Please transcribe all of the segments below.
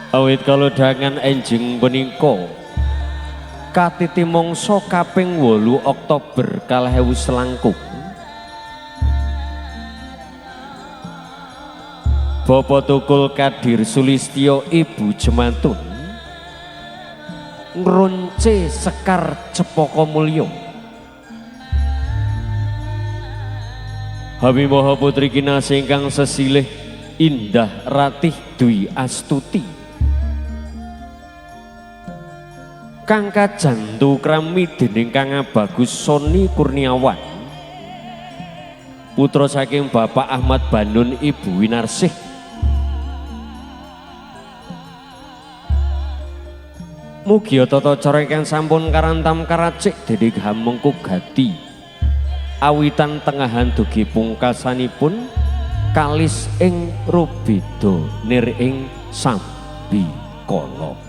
Awit kalodhangan enjing punika katiti mangsa kaping 8 Oktober 2019 Bapak Tukul Kadir Sulistyo Ibu Jemantun ngrunce Sekar Cepaka Mulya Hamimaha putri kinasih ingkang sesilih Indah Ratih Dwi Astuti kang kajantu krami dening Kang Bagus Soni Kurniawan putra saking Bapak Ahmad Bandun Ibu Winarsih mugi tata cara ingkang sampun karantam karacik dening Hamengku Gati awitan tengahan dugi pungkasanipun kalis ing rubeda nir ing sambikala.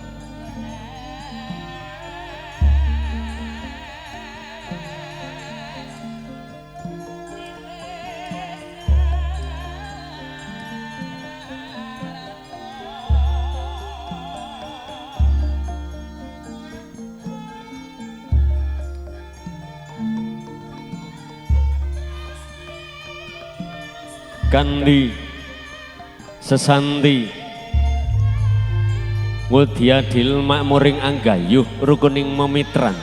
Kandi sesanti Wudyadil makmuring anggayuh rukuning memitran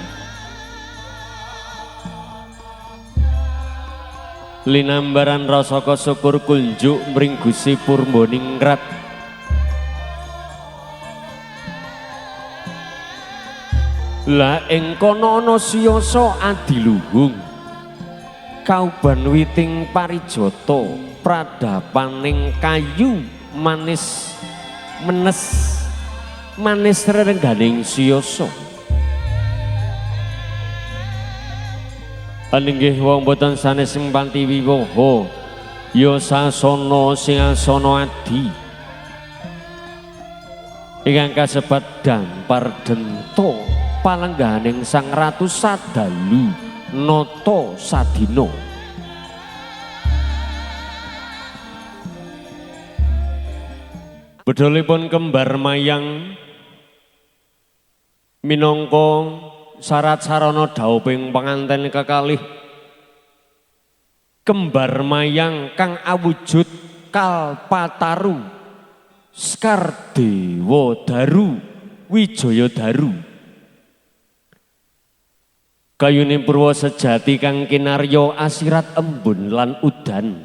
linambaran rasa syukur kunjuk mring Gusti Purbaningrat la ing kono ana siyasa adiluhung kauban witing parijata pradapaning kayu manis menes manis rerengganing siyasa aninggih wong boten sanes sempanti wiwaha ya sasana sing asana adi ingkang kasebat dampar dento palengganing Sang Ratu Sadalu nata sadina bedolipun kembar mayang minangka syarat sarana dhauping panganten kekalih kembar mayang kang awujud Kalpataru Sekar Dewa Daru Wijaya Daru kayune purwa sejati kang kinarya asirat embun lan udan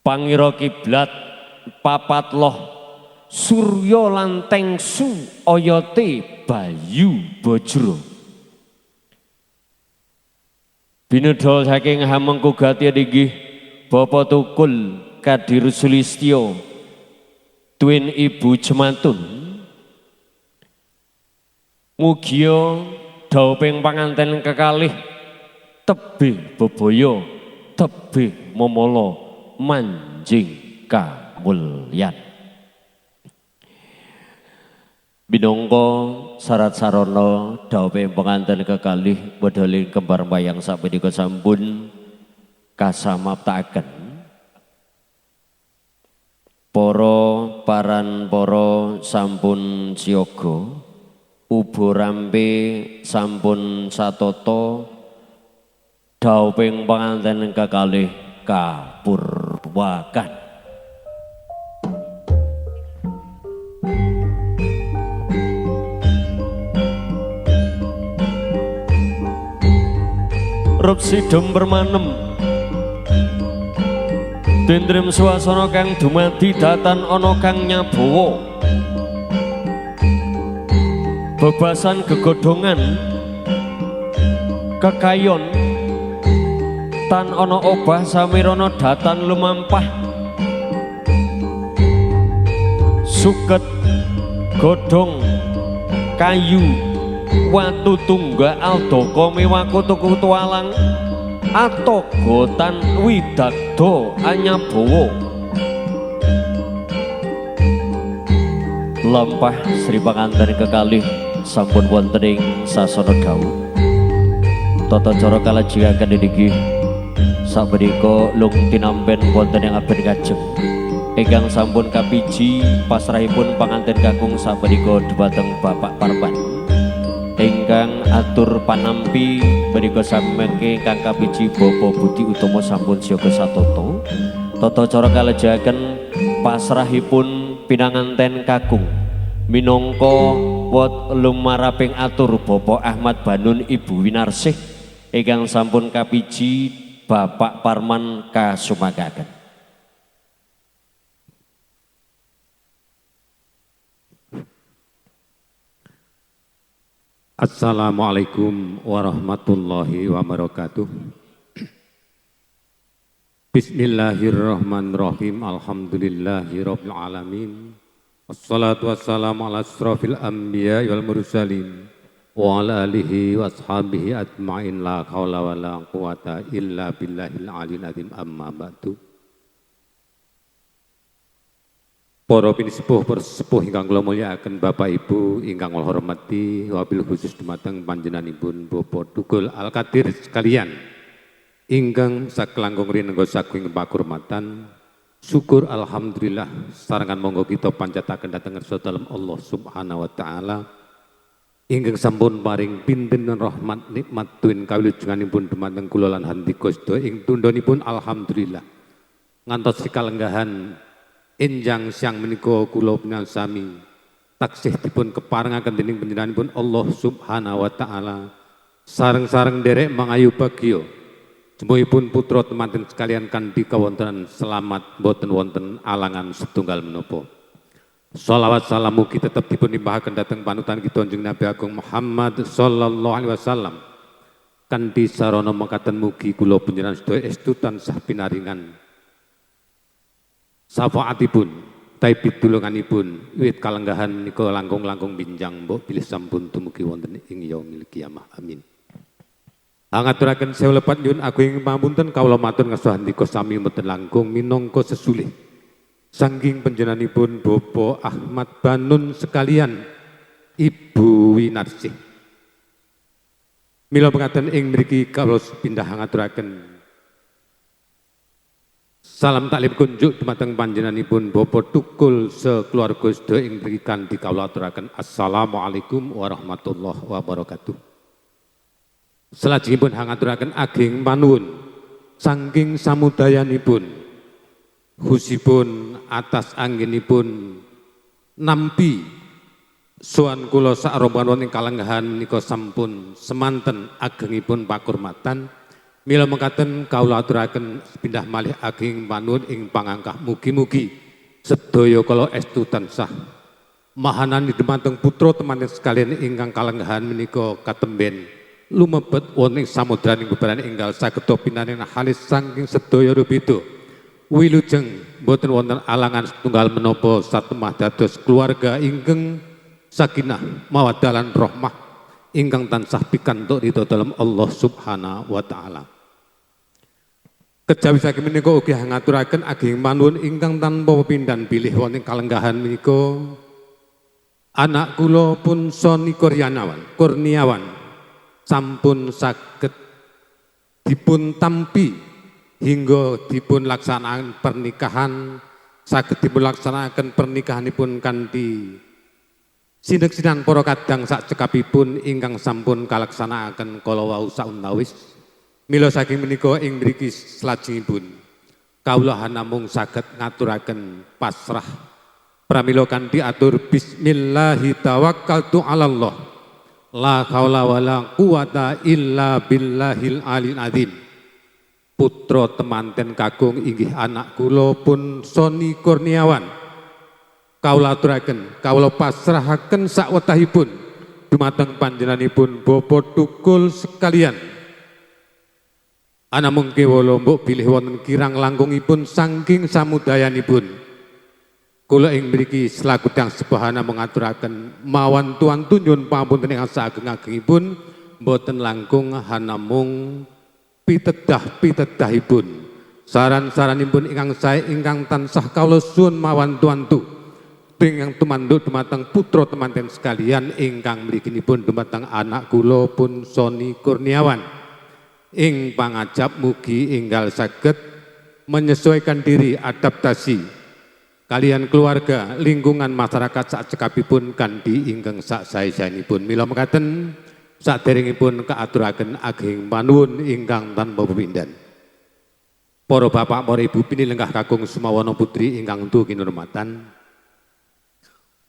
pangira kiblat papat loh surya lan tengsu oyote bayu bajra binedha saking Hamengku Gati inggih Bapak Tukul Kadir Sulistyo Twin Ibu Jemantun mugia dhauping panganten kekalih tebih bebaya tebih momolo manjing kamulyan binangka syarat sarana dhauping panganten kekalih bedhaling kembar mayang sapunika sampun kasamaptaken para paran sampun siaga ubo rampe sampun satata dhauping panganten kekalih kapurwakan Rupsidem permanem dendrem swasana kang dumadi datan ana kang nyabawa bebasan gegodhongan kekayon tan ana obah samirana datan lumampah suket godhong kayu watu tunggal aldaka mewako tuku tualang atogotan widagda anyabawa lampah Sri panganten kekalih sampun wonten ing sasana dawuh tata cara kalajengaken inggih sapunika lung tinampen wonten ing aben kajeng ingkang sampun kapiji pasrahipun panganten kakung sapunika dhumateng Bapak Parman ingkang atur panampi menika samangke ingkang kapiji Bapak Budi Utomo sampun siaga satoto tata cara kalejaken pasrahipun pinanganten kakung minangka wot lumaraping atur Bapak Ahmad Banun Ibu Winarsih ingkang sampun kapiji Bapak Parman kasumagaken. Assalamualaikum warahmatullahi wabarakatuh. Bismillahirrahmanirrahim. Alhamdulillahirabbil alamin. Wassalatu wassalamu ala asrofil anbiya wal mursalin wa ala alihi wa ashabihi ajma'in la haula wa la quwata illa billahil aliyil azim amma ba'du. Para pinisepuh persepuh ingkang kula mulyakaken Bapak Ibu ingkang kula hormati wabil khusus dumateng panjenenganipun Bapak Tugul Al-Qadir sekalian ingkang sakelangkung rinengga saking pakurmatan syukur alhamdulillah sarangan monggo kita panjataken dhateng ngarsa dalem Allah Subhanahu wa taala ingkang sampun paring pinten rahmat nikmat tuwin kawilujenganipun dumateng kula lan handika sedaya ing tundhonipun alhamdulillah ngantos kalenggahan enjang siang menika kula pinasami taksih dipun keparengaken dening panjenenganipun Allah Subhanahu wa taala sareng-sareng derek mangayu bagya semuhipun putra temanten sekalian kanthi kawontenan selamat boten wonten alangan setunggal menapa. Shalawat salam mugi tetep dipun limpahaken dhateng panutan kita Kanjeng Nabi Agung Muhammad sallallahu alaihi wasallam kanthi sarana mekaten mugi kula panjenengan sedaya estu tansah pinaringan syafaatipun taibit tulunganipun wiwit kalenggahan menika langkung-langkung binjang mbok bilih sampun dumugi wonten ing yaumil kiamah amin. Ngaturaken sewu lepat nyuwun agung pamunten kawula matur ngarsa handika sami mboten langkung minangka sesulih saking panjenenganipun Bapak Ahmad Banun sekalian Ibu Winarsih. Mila mekaten ing mriki kawula pindah ngaturaken salam taklim kunjuk dumateng panjenenganipun Bapak Tukul sekeluarga sedaya ing mriki kanthi kawula aturaken assalamualaikum warahmatullahi wabarakatuh. Salajengipun hangaturaken ageng panuwun saking samudayanipun khusipun atas anggenipun nampi sowan kula sak rombongan wonten kalenggahan menika sampun semanten agengipun pakurmatan. Mila mekaten kawula aturaken pindah malih ageng panuwun ing pangangkah mugi-mugi sedaya kala estu tansah mahanani dumateng putra temanten sekalian ingkang kalenggahan menika katemben lumebet wonten ing samudraning bebaran enggal saged pinaringan halis saking sedaya rubeda wilujeng boten wonten alangan setunggal menapa satemah dados keluarga ingkang sakinah mawaddah lan rahmah ingkang tansah pikantuk ridho dalem Allah Subhanahu wa taala. Kejawi saking menika ugi ngaturaken ageng panuwun ingkang tanpa pepindhan bilih wonten kalenggahan menika anak kula pun Soni Kurniawan sampun saged dipun tampi hingga dipun laksanakaken pernikahan saged dipun laksanakaken pernikahanipun kanthi sinek-sinan para kadang sak cekapipun ingkang sampun kalaksanakaken kala wau saunawis. Mila saking menika ing mriki salajengipun kawula namung saged ngaturaken pasrah pramila kanthi atur bismillahi tawakkaltu 'alallah la haula wala quwata illa billahil aliyil azim. Putra temanten kakung inggih anak kula pun Soni Kurniawan kawula aturaken kawula pasrahaken sakwetahipun dumateng panjenenganipun Bapak Tukul sekalian. Ana mungke wala mbok bilih wonten kirang langkungipun saking samudayanipun. Kula ing mriki selaku tiyang sebahana mengaturaken mawan tuan nyuwun pamunten ingkang saageng-agengipun mboten langkung hanamung pitedah-pitedahipun. Saran-saranipun ingkang sae ingkang tansah kawula suwun mawan tuantu ingkang tumanduk dumateng putra temanten sekalian ingkang mrikinipun dumateng anak kula pun Soni Kurniawan. Ing pangajap mugi enggal saged menyesuaikan diri adaptasi kalian keluarga lingkungan masyarakat sak cekapipun kanthi ingkang sak saestanipun. Mila mekaten saderengipun kaaturaken ageng panuwun ingkang tanpa pepindhan. Para bapak, para ibu pinilenggah kakung sumawana putri ingkang tuhu kinurmatan.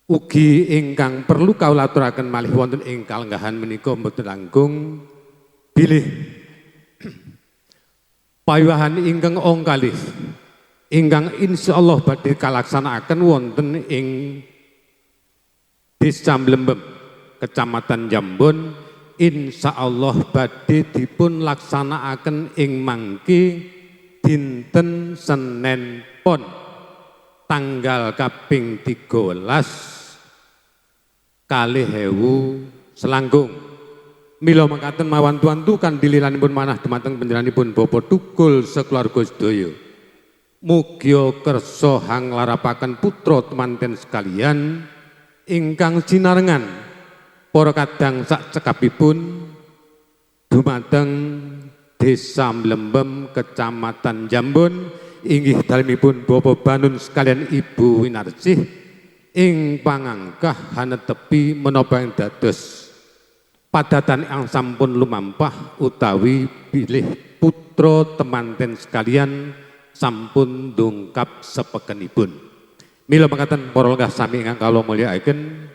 Ugi ingkang perlu kawula aturaken malih wonten ing kalenggahan menika mboten langkung bilih pawiwahan ingkang ongkalih ingkang insyaallah badhe kalaksanakaken wonten ing Desa Mlembem, Kecamatan Jambon, insyaallah badhe dipun laksanakaken ing mangke dinten Senin Pon tanggal kaping 13 kalih ewu selangkung. Mila makaten mawan tuantu kandhililanipun manah dumateng panjenenganipun Bapak Tukul sakulawarga sedaya. Mugia kersa hanglarapaken putra temanten sekalian ingkang sinarengan para kadang sak cekapipun dumateng Desa Mlembem, Kecamatan Jambon, inggih dalemipun Bapak Banun sekalian Ibu Winarsih ing pangangkah hanetepi menapa ing dados padatan yang sampun lumampah utawi bilih putra temanten sekalian sampun ndungkap sepekenipun. Mila mekaten para lenggah sami ingkang kawula mulyakaken,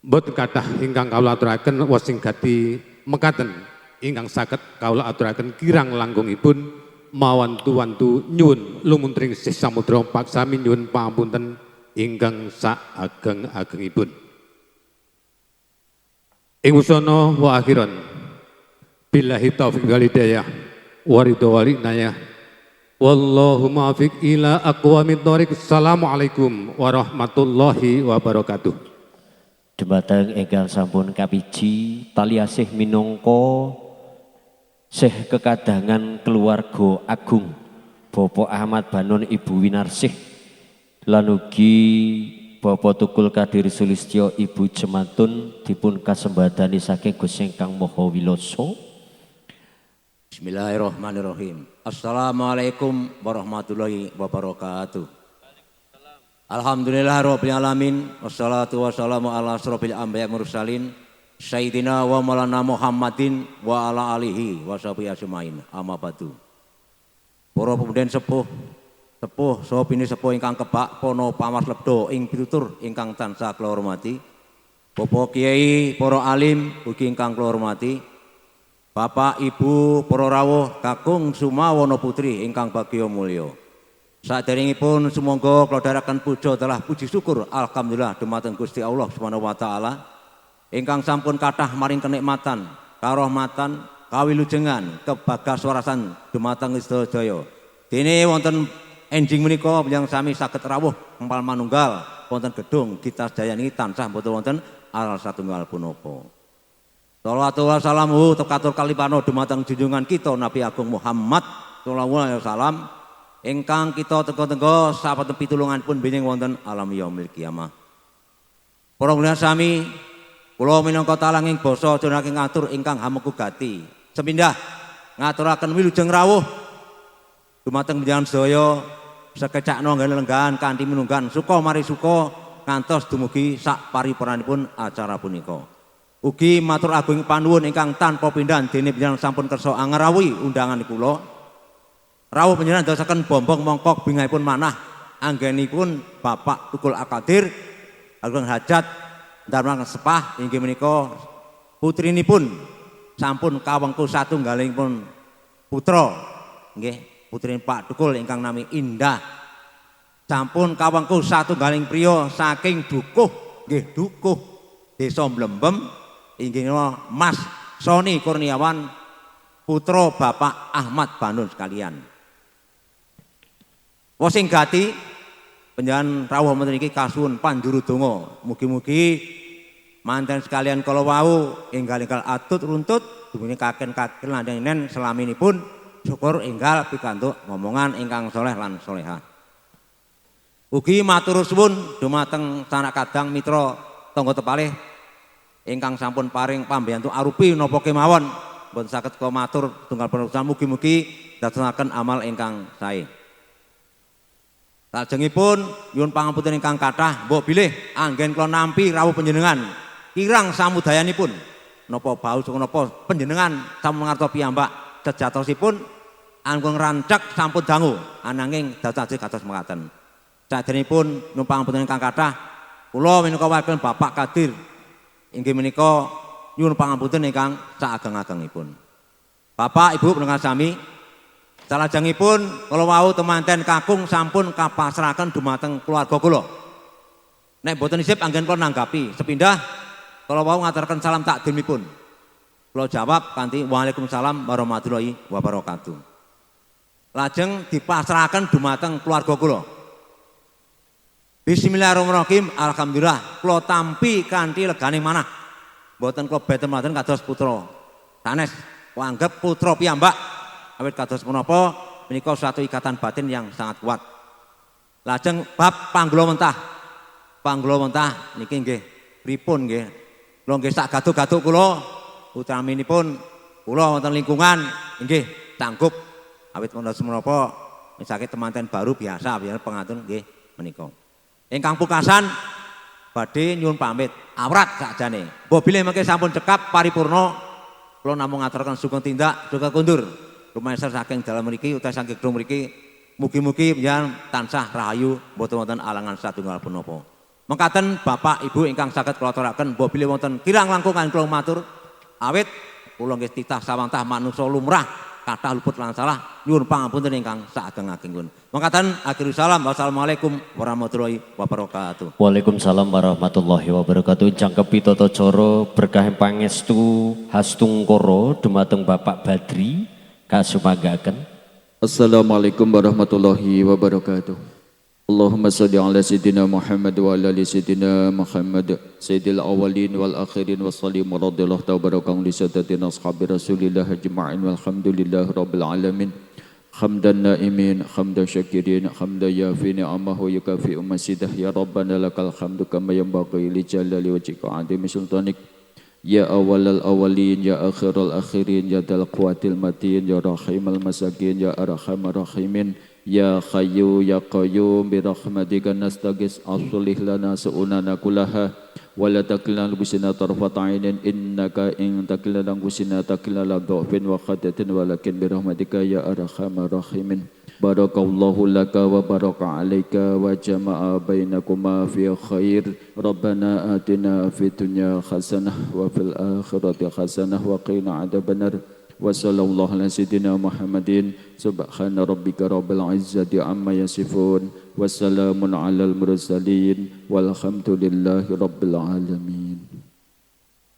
boten kathah ingkang kawula aturaken wosing gati mekaten ingkang saged kawula aturaken kirang langgungipun mawan tuwantu nyuwun lumuntring sih samudra paksami nyuwun pangapunten ingkang saageng-agengipun. Ing usana wa akhiran billahi taufiq wal hidayah wa ridho wal inayah wallahu muwaffiq ila aqwamit thoriq. Assalamualaikum warahmatullahi wabarakatuh. Dumateng ingkang sampun kapiji tali asih minangka sih kekadangan keluarga agung Bapak Ahmad Banun Ibu Winarsih lan ugi Bapak Tukul Kadir Sulistyo Ibu Jemantun dipun kasembadani saking Gusti Ingkang Maha Wilasa. Bismillahirrahmanirrahim. Assalamualaikum warahmatullahi wabarakatuh. Alhamdulillah rabbil alamin wassalatu wassalamu ala asrofil anbiya mursalin sayyidina wa maulana Muhammadin wa ala alihi wa sahbihi ajmain. Amma ba'du. Para pemuda sepuh saha bini sepuh ingkang kebak pono pamas lebdo ing pitutur ingkang tansah kula hormati. Bapak Kiai, para alim ugi ingkang kula hormati. Bapak, Ibu, para rawuh kakung sumawana putri ingkang bagya mulya. Saderengipun sumangga kula dherekaken puja telah puji syukur alhamdulillah dumateng Gusti Allah Subhanahu wa taala ingkang sampun kathah maring kenikmatan, karahmatan, kawilujengan, kebagaswarasan dumateng sedaya. Dene wonten enjing menika yang sami saged rawuh empal manunggal wonten gedung Gita Jaya niki tansah mboten wonten aral satunggal punapa. Shalawatu wassalamu tekatur kalipano dumateng junjungan kita Nabi Agung Muhammad sallallahu alaihi wasallam ingkang kita tenggo-tenggo sapaten pitulunganipun benjing wonten alam yaumil kiamah. Para mulya sami, kula minangka talanging basa aja ngatur ingkang hameku gati. Sepindah ngaturaken wilujeng rawuh dumateng panjenengan sedaya sekecakno nggih lenggahan kanthi minunggan suka mari suka ngantos dumugi sak paripurnanipun acara punika. Ugi matur agung panuwun ingkang tanpa pindhan dene panjenengan sampun kersa angrawuhi undangan kula. Rawuh panjenengan ndadosaken bombong mongkok bingahipun manah anggenipun Bapak Tukul Akadir Agung Hajat Darman Sepah inggih menika putrinipun sampun kawengku satunggalipun putra nggih putrin Pak Tukul ingkang nami Indah sampun kawengku satunggaling priya saking dukuh nggih dukuh Desa Mlembem inggih Mas Soni Kurniawan putra Bapak Ahmad Banun sekalian. Wosing gati panjenengan rawuh menten iki kasuwun panjuru donga. Mugi-mugi manten sekalian kala wau enggal-enggal atut runtut dumuni kaken-kaken landenen selaminipun syukur enggal pikantuk ngomongan ingkang saleh lan salehah. Ugi matur suwun dumateng sanak kadang mitra tangga tepalih ingkang sampun paring pambiyantu arupi napa kemawon boten saged kula matur tunggal perusahaan mugi-mugi dadosaken amal ingkang sae. Salajengipun nyuwun pangapunten ingkang kathah, mbok bilih anggen kula nampi rawuh panjenengan kirang samudayanipun napa bau saha napa panjenengan sampun ngarto piyambak sejatosipun anggung rancak sampun dangu ananging dados kados mekaten. Saderengipun nyuwun pangapunten ingkang kathah, kula minangka wakil Bapak Kadir inggih menika nyuwun pangapunten ingkang saageng-agengipun. Bapak Ibu pendengar sami, salajengipun kula wau temanten kakung sampun kapasrahaken dumateng keluarga kula. Nek boten isip anggen kula nanggapi, sepindah kula wau ngaturaken salam takdimipun. Kula jawab kanthi Waalaikumsalam warahmatullahi wabarakatuh. Lajeng dipasrahaken dumateng keluarga kula. Bismillahirrahmanirrahim. Alhamdulillah kula tampi kanthi leganing manah. Mboten kula beten mboten kados putra sanes, kula anggap putra piyambak. Awit kados menapa menika suatu ikatan batin yang sangat kuat. Lajeng bab panggula mentah. Panggula mentah niki nggih pripun nggih. Kula nggih sak gaduh-gaduh kula utaminipun kula wonten lingkungan nggih cangkup awit wonten menapa misake temanten baru biasa pengantun nggih menika. Ingkang pungkasan badhe nyuwun pamit awrat sakjane. Mbok bilih mengke sampun cekap paripurna kula namung ngaturaken sugeng tindak sugeng kundur. Rumangsah saking dalam mriki utawi saking gedung mriki mugi-mugi panjenengan tansah rahayu mboten wonten alangan satunggal punapa. Mekaten Bapak Ibu ingkang saged kula aturaken mbok bilih wonten kirang langkung kula matur awit kula nggih titah sawantah manungsa lumrah kathah luput lan salah nyuwun pangapunten ingkang saageng-agengipun. Mekaten akhirul salam wassalamualaikum warahmatullahi wabarakatuh. Waalaikumsalam warahmatullahi wabarakatuh. Jangkep pitata cara berkah pangestu hastungkara dumateng Bapak Badri kasumagaken. Assalamualaikum warahmatullahi wabarakatuh. Allahumma salli ala sayyidina Muhammad wa ala ali sayyidina Muhammad sayyidil awwalin wal akhirin wa sallim radhiyallahu tabarakam li sadatina ashabi Rasulillah ajma'in walhamdulillahi rabbil alamin. Hamdan naimin, hamdan syakirin, hamdan yafi ni'amahu yukafi umasidah ya Rabbana lakal hamdu kama yanbaghi li jalali wajhika 'azimi sultanik. Ya awalal awalin, ya akhirul akhirin, ya dal quwatil matin, ya rahimal masakin, ya arhamar rahimin. Ya Hayyu Ya Qayyum bi rahmatika nastaghis aslih lana su'unana kullaha wa la takilna busina tarfat ainin innaka in takilna busina takilna dhafin wa khatatin walakin bi rahmatika ya arhamar rahimin. Barakallahu laka wa baraka alayka wa jama'a bainakuma fi khair. Rabbana atina fid dunya hasanah wa fil akhirati hasanah wa qina adzabannar. Wa sallallahu ala sayyidina Muhammadin subhana rabbika rabbil izzati amma yasifun wa salamun alal mursalin walhamdulillahi rabbil alamin.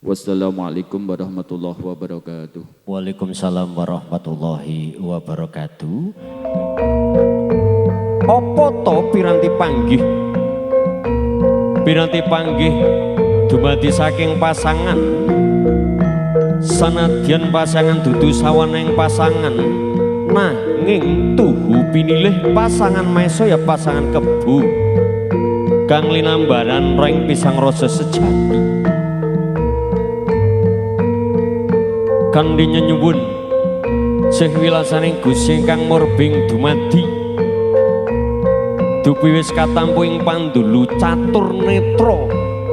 Wassalamualaikum warahmatullahi wabarakatuh. Waalaikumsalam warahmatullahi wabarakatuh. Apa to piranti panggih? Piranti panggih dumadi saking pasangan. Sanadyan pasangan dudu sawaneng pasangan, nanging tuhu pinilih pasangan mesa ya pasangan kebu kang linambaran reng pisang rasa sejati. Kandhi nyuwun sih wilasaning Gusti ingkang murbing dumadi dupi wis katampu ing pandulu catur netra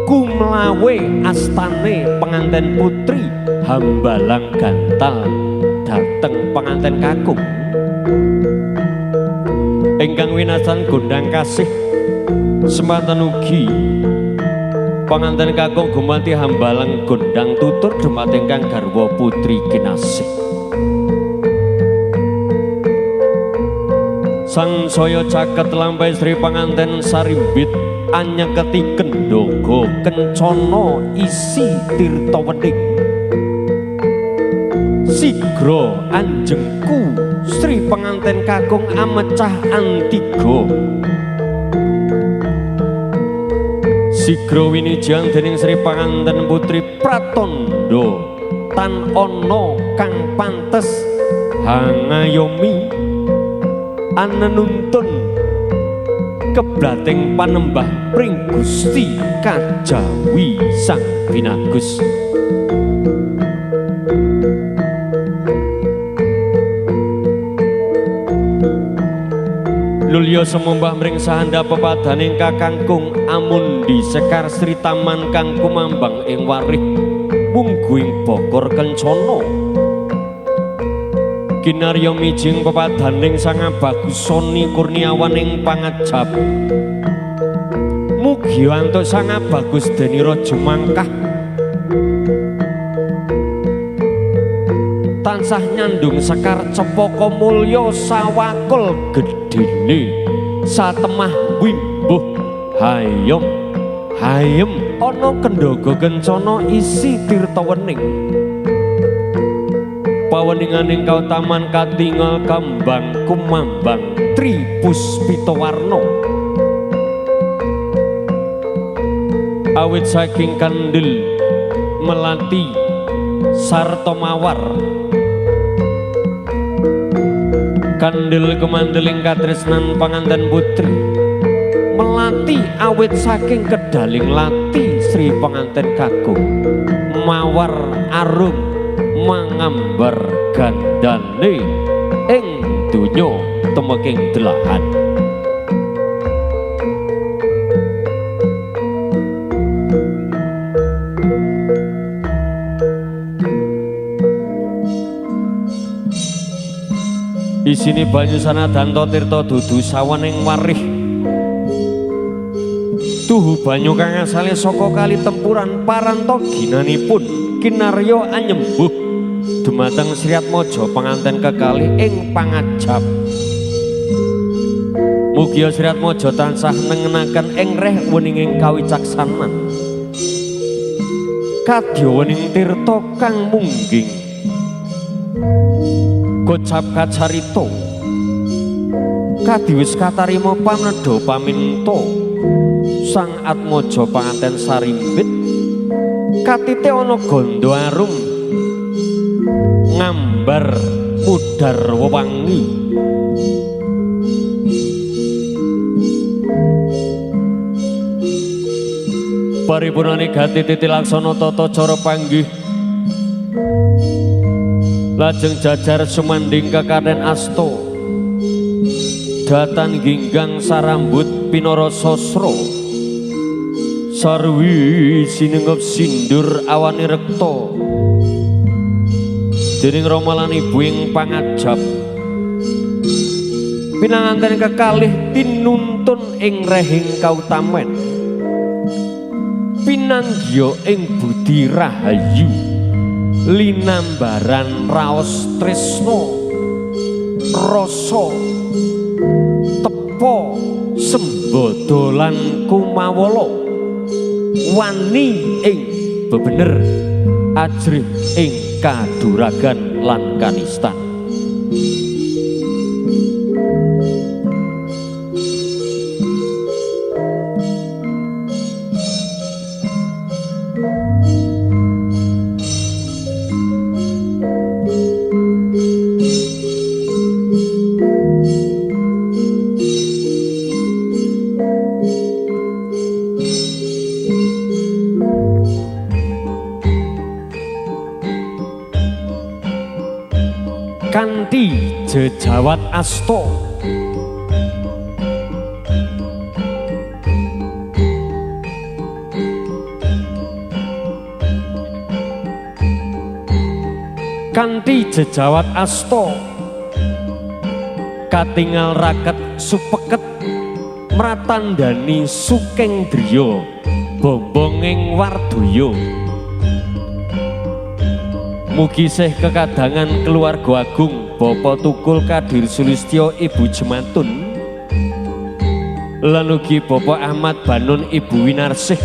kumlawe astane penganten putri hambalang gantal dateng penganten kakung ingkang winasan gondang kasih sempatan ugi penganten kakung gumanti hambalang gondang tutur dumateng kang garwa putri kinasih. Sang saya caket lampah Sri penganten sarimbit anyeketi kendhoga kencana isi tirta wening. Sigra anjengku Sri penganten kakung amecah antiga. Sigra winijan dening Sri penganten putri pratandha tan ana kang pantes hangayomi anenuntun keblating panembah pring Gusti kajawi sang binagus. Nulya semembah mring sahanda pepadaning kakangkung amundi sekar Sri Taman kang kumambang ing warih mungguing bokor kencana kinarya mijing pepadaning sang Bagus Soni Kurniawan ing pangajap mugi antuk sang Bagus Deni Raja mangkah tansah nyandung sekar cepaka mulya sawakul gedene satemah wimbuh hayom hayem ana kendhaga kencana isi tirta wening paweninganing kautaman katingal kambang kumambang tripuspita warna awit saking kandel melati sarta mawar kandel kemandeling katresnan panganten putri melati awit saking kedaling lati Sri penganten kakung mawar arum mangambar gandane ing donya temeking delahan isine banyu sanadan tirta dudu sawening warih tuhu banyu kang asale saka kali tempuran paranto ginanipun kinarya anyembuh dumateng Sri Atmaja penganten kekalih ing pangajap mugi Sri Atmaja tansah nengenaken ing reh weninging kawicaksanan kadya wening tirta kang mungging gocap kacarita kadiwis katarima pamnedha paminta sang Atmaja panganten sarimbit katite ana gandha arum ngambar mudhar wewangi paripurnane gati titi laksana tata cara panggih lajeng jajar sumanding kekaten asta datan ginggang sarambut pinara sasra sarwi sinengep sindur awani rekta dening Rama lan Ibu ing pangajap pinanganten kekalih tinuntun ing rehing kautamen pinanggiya ing budi rahayu linambaran raos tresna rasa tepa sembada lan kumawala wani ing bebener ajrih ing kaduragan lan kanistan kanthi jejawat asta kanthi jejawat asta katingal raket supeket mratandani suking driya bombonging wardaya mugi sih kekadangan keluarga agung Bapak Tukul Kadir Sulistyo Ibu Jemantun lan ugi Bapak Ahmad Banun Ibu Winarsih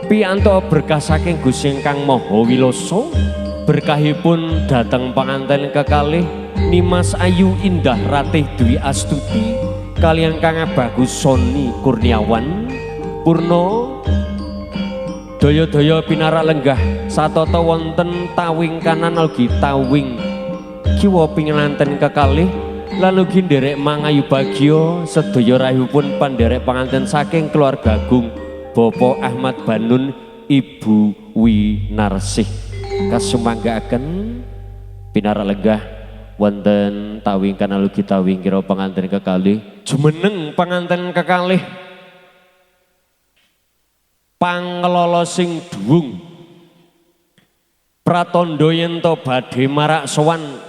piyanto berkah saking Gusti Kang Maha Wilasa berkahipun dhateng panganten kekalih Nimas Ayu Indah Ratih Dwi Astuti kaliyan Kang Bagus Soni Kurniawan Purno daya-daya pinarak lenggah satata wonten tawing kanan ugi tawing kiwa pinganten kekalih lan ugi nderek mangayu bagya sedaya rahipun panderek panganten saking keluarga agung Bapak Ahmad Banun Ibu Winarsih kasumanggaaken pinarak lenggah wonten tawing kanan ugi tawing kira panganten kekalih Jumeneng panganten kekalih pangelala sing dhuwung pratandha yen to badhe marak sowan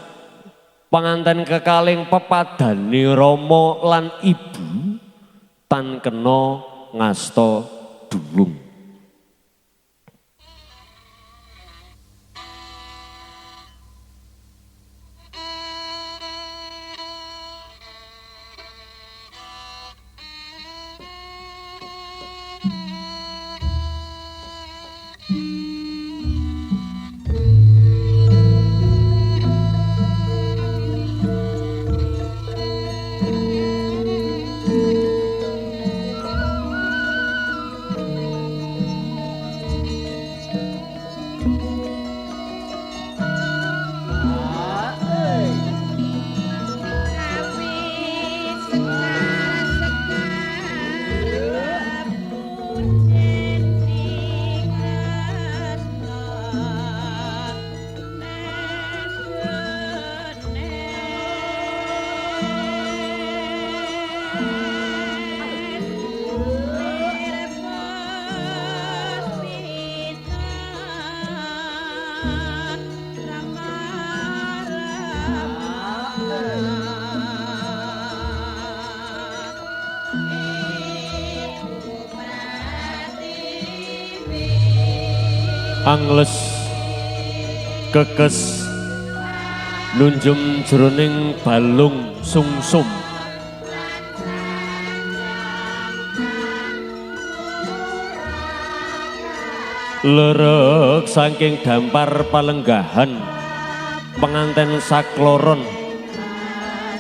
panganten kekaling pepadane Rama lan Ibu tan kena ngasta dhuwung. Angles kekes nunjum jroning balung sungsum lerek saking dampar palenggahan penganten sakloron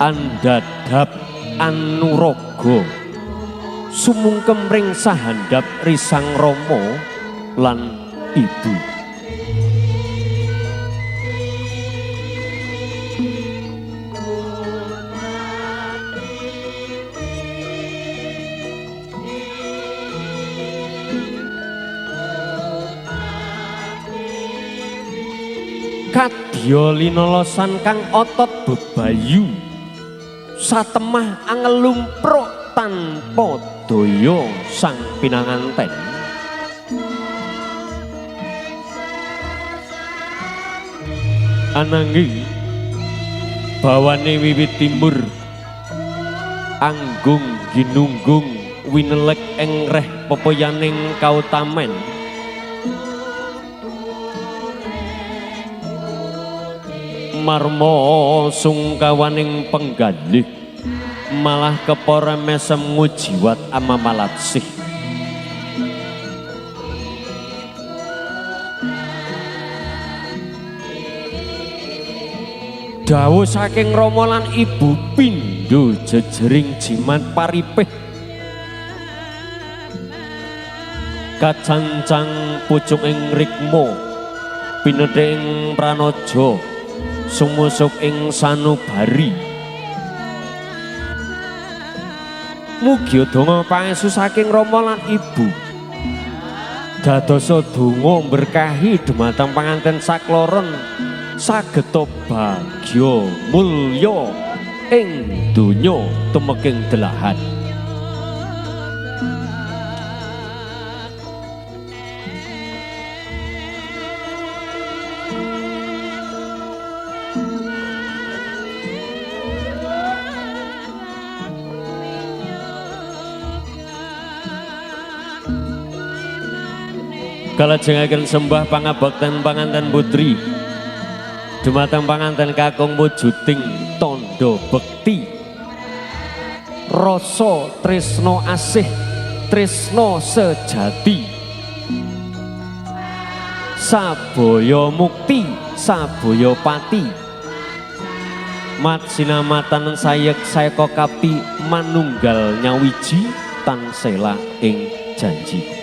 andadap anuraga sumungkem ring sahandap risang Rama lan Ibu. Kadya linolosan kang otot bebayu satemah angelumpruk tanpa daya sang pinanganten. Ananging bawane wiwit timur anggung ginunggung winelek ing reh pepoyaning kautamen marma sungkawaning penggalih malah kepara mesem ngujiwat amamalatsih. Dawuh saking Rama lan Ibu pindho jejering jimat paripih kacancang pucuk ing rikma pinedhe ing pranaja sumusuk ing sanubari. Mugi donga pangestu saking Rama lan Ibu dadosa donga berkahi dumateng panganten sakloron sageta bagya mulya ing donya tumeking delahan. Kalajengaken sembah pangabekten panganten putri dumateng panganten kakung wujuding tondo bekti rasa tresna asih tresna sejati sabaya mukti sabaya pati mat sinamatan sayek sayaka kapti manunggal nyawiji tansela ing janji.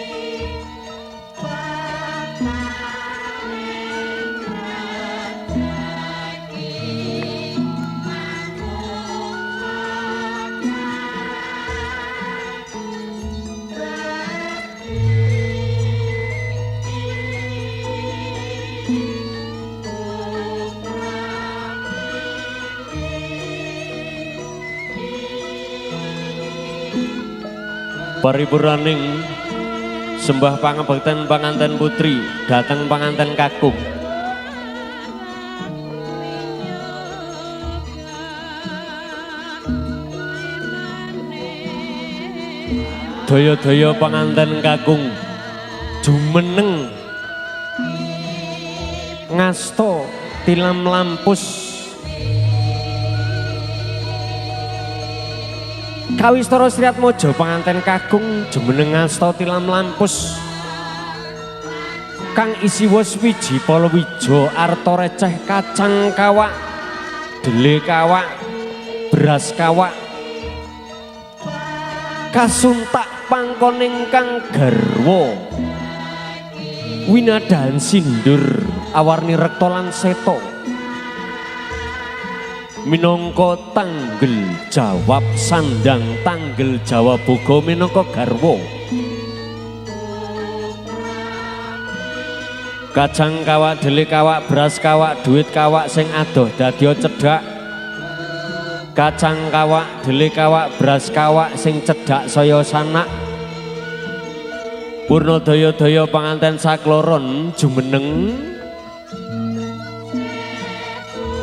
paripurnaning sembah pangabekten panganten putri dhateng panganten kakung. Daya-daya panganten kakung jumeneng ngasta tilam lampus kawistara Sriat Mojo panganten kakung jumeneng ngasta tilam lampus kang isiwa swiji palawija arta receh kacang kawak dele kawak beras kawak kasuntak pangkon ingkang garwa winadahan sindur awarni rekta lan seta minangka tanggel jawab sandang tanggel jawab boga minangka garwa kacang kawak dele kawak beras kawak duit kawak sing adoh dadi cedhak kacang kawak dele kawak beras kawak sing cedhak saya sanak purna daya-daya panganten sakloron jumeneng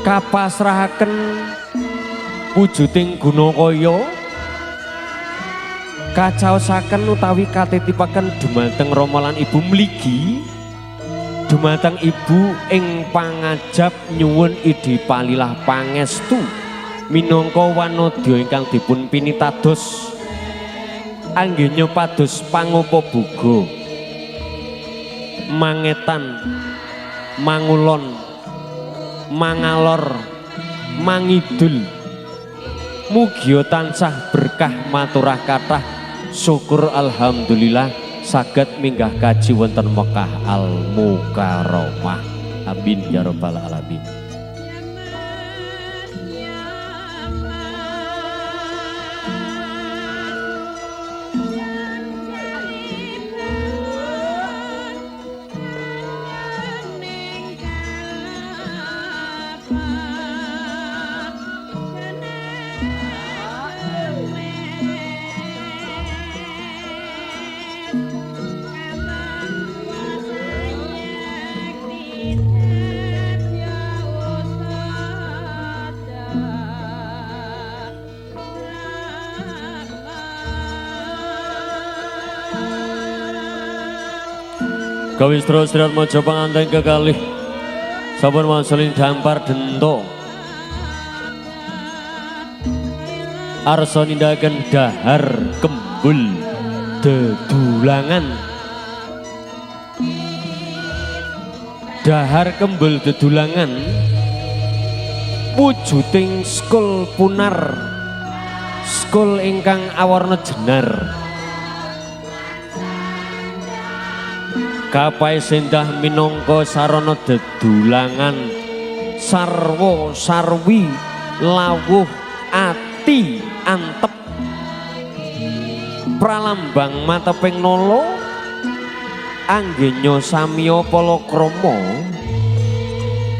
kapasrahaken wujuding gunakaya kacaosaken utawi katitipaken dumateng Rama lan Ibu mligi dumateng Ibu ing pangajap nyuwun idi palilah pangestu minangka wanodya ingkang dipun pinitados anggenya pados pangapa buga mangetan mangulon mangalor mangidul mugia tansah berkah maturah kathah syukur alhamdulillah saged minggah kaji wonten Mekah Al Mukarramah amin ya rabbal alamin. Kawistro Sriat Mojo panganten kekalih sampun wangsuling dampar dento arsa nindakaken dahar kembul dedulangan dahar kembul dedulangan wujuding skul punar skul ingkang awarna jenar kapai sendah minangka sarana dedulangan sarwa sarwi lawuh ati antep pralambang mateping nala anggenya samya palakrama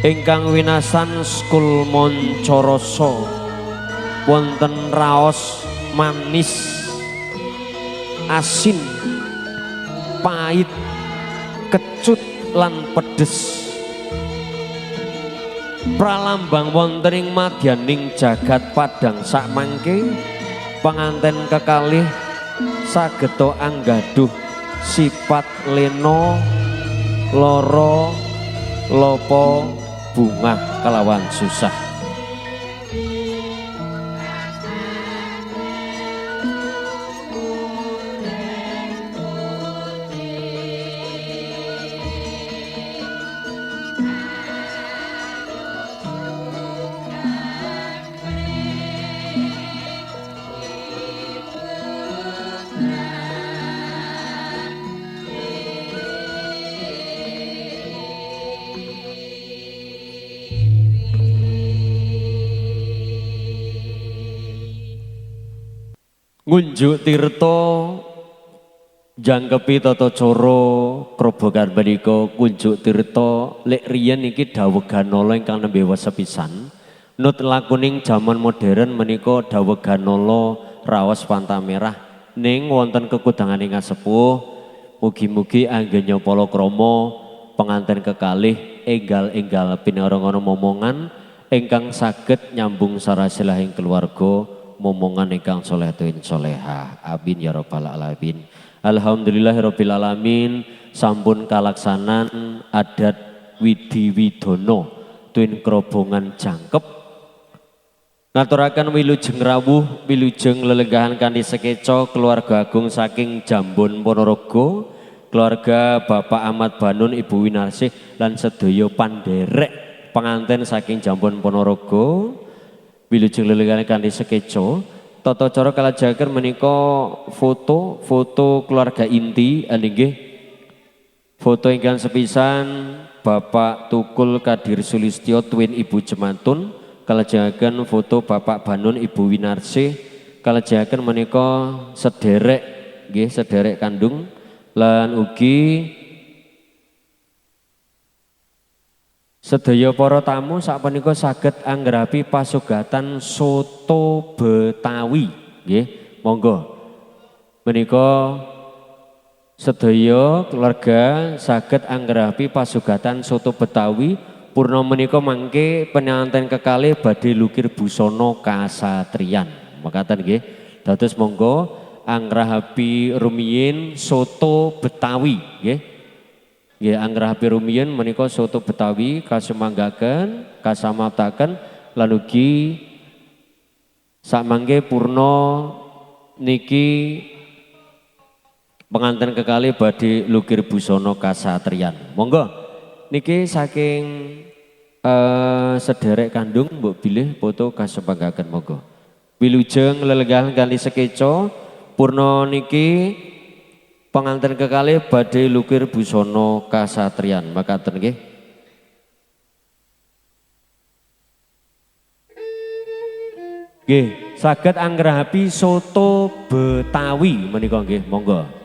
ingkang winasan skul mancarasa wonten raos manis asin pahit kecut lan pedes pralambang wonten ing madyaning jagat padang sakmangke panganten kekalih sageta anggaduh sifat lena lara lopo bungah kelawan susah. Ngunjuk tirta jangkepi tata cara krobogan menika kunjuk tirta lek riyen iki dawuh ganala ingkang nembe sepisan nut lakuning jaman modern menika dawuh ganala raos Pantamerah ning wonten kekudangan ingkang sepuh mugi-mugi anggenya palakrama pengantin kekalih enggal-enggal pinarangana momongan ingkang saged nyambung sarasilahing keluarga momongan ingkang solehin solehah amin ya rabbal alamin. Alhamdulillahirabbil alamin sampun kalaksanan adat Widi Widono tuwin krobongan jangkep ngaturaken wilujeng rawuh wilujeng lelenggahan kanthi sekeca keluarga agung saking Jambon Ponorogo keluarga Bapak Ahmad Banun Ibu Winarsih lan sedaya panderek pengantin saking Jambon Ponorogo wilujeng lelenggahan kanthi sekeca tata cara kalajengaken menika foto keluarga inti nggih foto ingkang sepisan Bapak Tukul Kadir Sulistyo twin Ibu Jemantun kalajengaken foto Bapak Banun Ibu Winarsih kalajengaken menika sederek nggih sederek kandung lan ugi sedaya para tamu sapunika saged anggrapi pasugatan soto Betawi nggih monggo menika sedaya keluarga saged anggrapi pasugatan soto Betawi purna menika mangke pengantin kekalih badhe lukir busana kasatriyan. Makaten nggih. Dados monggo anggrahapi rumiyin soto Betawi nggih. Nggih anggrahapi rumiyin menika soto Betawi kasumanggaken, kasamaptaken lan ugi samangke purna niki pengantin kekalih badhe lukir busana kasatriyan. Monggo niki saking sederek kandung mbok bilih foto kasepanggaken monggo. Wilujeng lelenggahan kanthi sekeca purna niki pengantin kekalih badhe lukir busana kasatriyan. Makaten nggih. Nggih, saged anggrahapi soto Betawi menika nggih, monggo.